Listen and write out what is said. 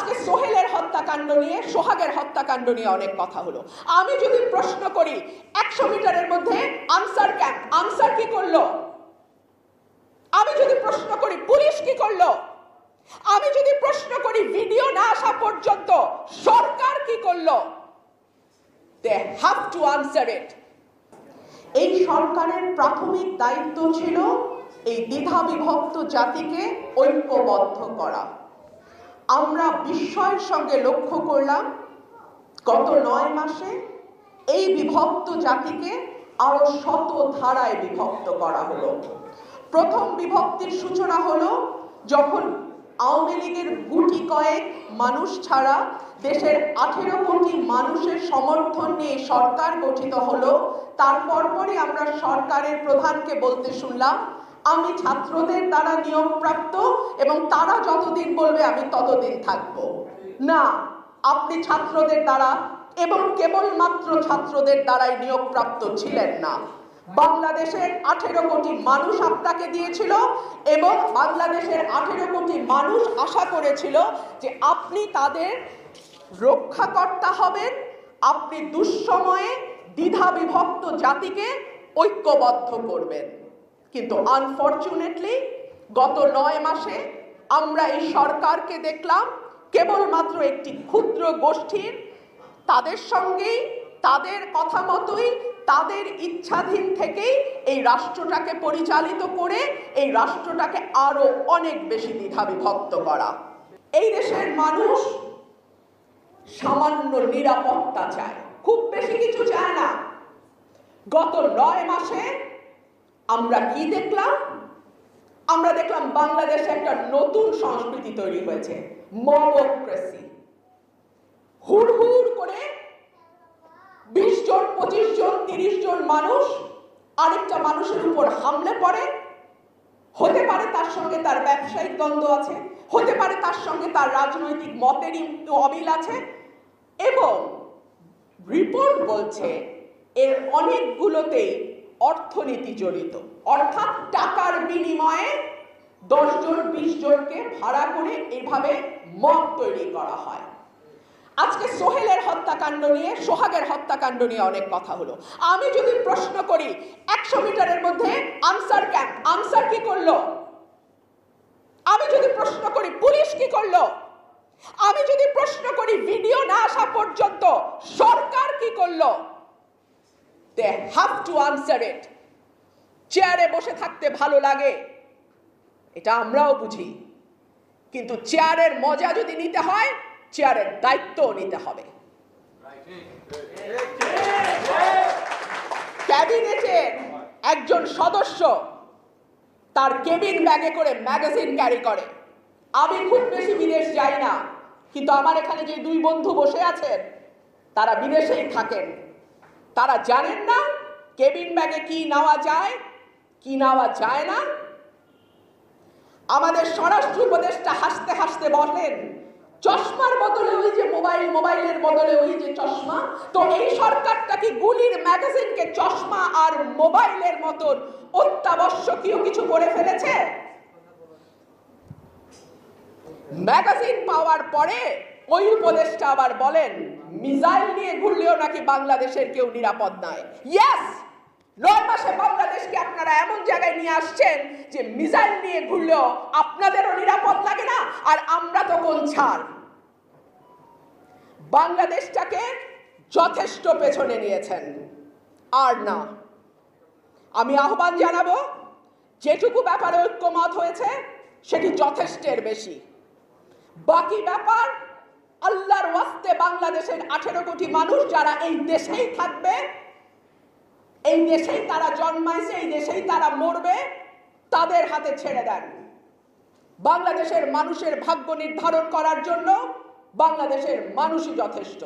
আজকে সোহেলের হত্যাকাণ্ড নিয়ে, সোহাগের হত্যাকাণ্ড নিয়ে অনেক কথা হলো। আমি যদি প্রশ্ন করি 100 মিটারের মধ্যে আনসার ক্যাম্প, আনসার কি করলো? আমি যদি প্রশ্ন করি পুলিশ কি করলো? আমি যদি প্রশ্ন করি ভিডিও না আসা পর্যন্ত সরকার কি করলো? They have to answer it. এই সরকারের প্রাথমিক দায়িত্ব ছিল এই দ্বিধা বিভক্ত জাতিকে ঐক্যবদ্ধ করা। আমরা বিস্ময়ের সঙ্গে লক্ষ্য করলাম গত 9 মাসে এই বিভক্ত জাতিকে আরো শত ধারায় বিভক্ত করা হলো। প্রথম বিভক্তির সূচনা হলো যখন আওয়ামী লীগের গুটি কয়েক মানুষ ছাড়া দেশের 18 কোটি মানুষের সমর্থন নিয়ে সরকার গঠিত হলো। তারপর পরই আমরা সরকারের প্রধানকে বলতে শুনলাম, আমি ছাত্রদের দ্বারা নিয়োগপ্রাপ্ত এবং তারা যতদিন বলবে আমি ততদিন থাকব। না, আপনি ছাত্রদের দ্বারা এবং কেবলমাত্র ছাত্রদের দ্বারাই নিয়োগপ্রাপ্ত ছিলেন না। বাংলাদেশের 18 কোটি মানুষ আপনাকে দিয়েছিল এবং বাংলাদেশের 18 কোটি মানুষ আশা করেছিল যে আপনি তাদের রক্ষাকর্তা হবেন, আপনি দুঃসময়ে দ্বিধা বিভক্ত জাতিকে ঐক্যবদ্ধ করবেন। কিন্তু আনফরচুনেটলি গত 9 মাসে আমরা এই সরকারকে দেখলাম কেবলমাত্র একটি ক্ষুদ্র গোষ্ঠীর, তাদের সঙ্গেই তাদের কথা মতোই তাদের ইচ্ছাধীন থেকেই এই রাষ্ট্রটাকে পরিচালিত করে এই রাষ্ট্রটাকে আরো অনেক বেশি দ্বিধা বিভক্ত করা। এই দেশের মানুষ সামান্য নিরাপত্তা চায়, খুব বেশি কিছু চায় না। গত 9 মাসে আমরা কি দেখলাম? আমরা দেখলাম বাংলাদেশে একটা নতুন সংস্কৃতি তৈরি হয়েছে, মবক্রেসি। হুড়হুড় করে 20 জন, 25 জন, 30 জন মানুষ আরেকটা মানুষের উপর হামলে পড়ে। হতে পারে তার সঙ্গে তার ব্যবসায়িক দ্বন্দ্ব আছে, হতে পারে তার সঙ্গে তার রাজনৈতিক মতের অমিল আছে, এবং রিপোর্ট বলছে এর অনেকগুলোতেই অর্থনীতি জড়িত, অর্থাৎ টাকার বিনিময়ে 10 জন 20 জনকে ভাড়া করে এভাবে মব তৈরি করা হয়। আজকে সোহেলের হত্যাকাণ্ড নিয়ে, সোহাগের হত্যাকাণ্ড নিয়ে অনেক কথা হলো। আমি যদি প্রশ্ন করি 100 মিটারের মধ্যে আনসার ক্যাম্প, আনসার কি করলো? আমি যদি প্রশ্ন করি পুলিশ কি করলো? আমি যদি প্রশ্ন করি ভিডিও না আসা পর্যন্ত সরকার কি করলো? They have to answer it. চেয়ারে বসে থাকতে ভালো লাগে, এটা আমরাও বুঝি, কিন্তু চেয়ারের মজা যদি নিতে হয় চেয়ারের দায়িত্ব নিতে হবে। ক্যাবিনেটের একজন সদস্য তার কেবিন ব্যাগে করে ম্যাগাজিন ক্যারি করে। আমি খুব বেশি বিদেশ যাই না, কিন্তু আমার এখানে যে 2 বন্ধু বসে আছেন তারা বিদেশেই থাকেন। তারা জানেন না কেবিন ব্যাগে কি নেওয়া যায়, কি নেওয়া যায় না। আমাদের স্বরাষ্ট্র উপদেষ্টা হাসতে হাসতে বলেন, চশমার বদলে ওই যে মোবাইল, মোবাইলের বদলে ওই যে চশমা। তো এই সরকারটা কি গুলির ম্যাগাজিনকে চশমা আর মোবাইলের মতন অত্যাবশ্যকীয় কিছু করে ফেলেছে? ম্যাগাজিন পাওয়ার পরে ওই উপদেষ্টা আবার বলেন মিসাইল নিয়ে ঘুরলেও নাকি বাংলাদেশের কেউ নিরাপদ নয়। ইয়েস, 9 মাসে বাংলাদেশকে আপনারা এমন জায়গায় নিয়ে আসছেন যে মিসাইল নিয়ে ঘুরলেও আপনাদেরও নিরাপদ লাগে না, আর আমরা তো কোন ছাড়। বাংলাদেশটাকে যথেষ্ট পেছনে নিয়েছেন, আর না। আমি আহ্বান জানাবো, যেটুকু ব্যাপারে ঐক্যমত হয়েছে সেটি যথেষ্টের বেশি। বাকি ব্যাপার আল্লাহর ওয়াস্তে বাংলাদেশের 18 কোটি মানুষ যারা এই দেশেই থাকবে, এই দেশেই তারা জন্মাইছে, এই দেশেই তারা মরবে, তাদের হাতে ছেড়ে দেন। বাংলাদেশের মানুষের ভাগ্য নির্ধারণ করার জন্য বাংলাদেশের মানুষই যথেষ্ট।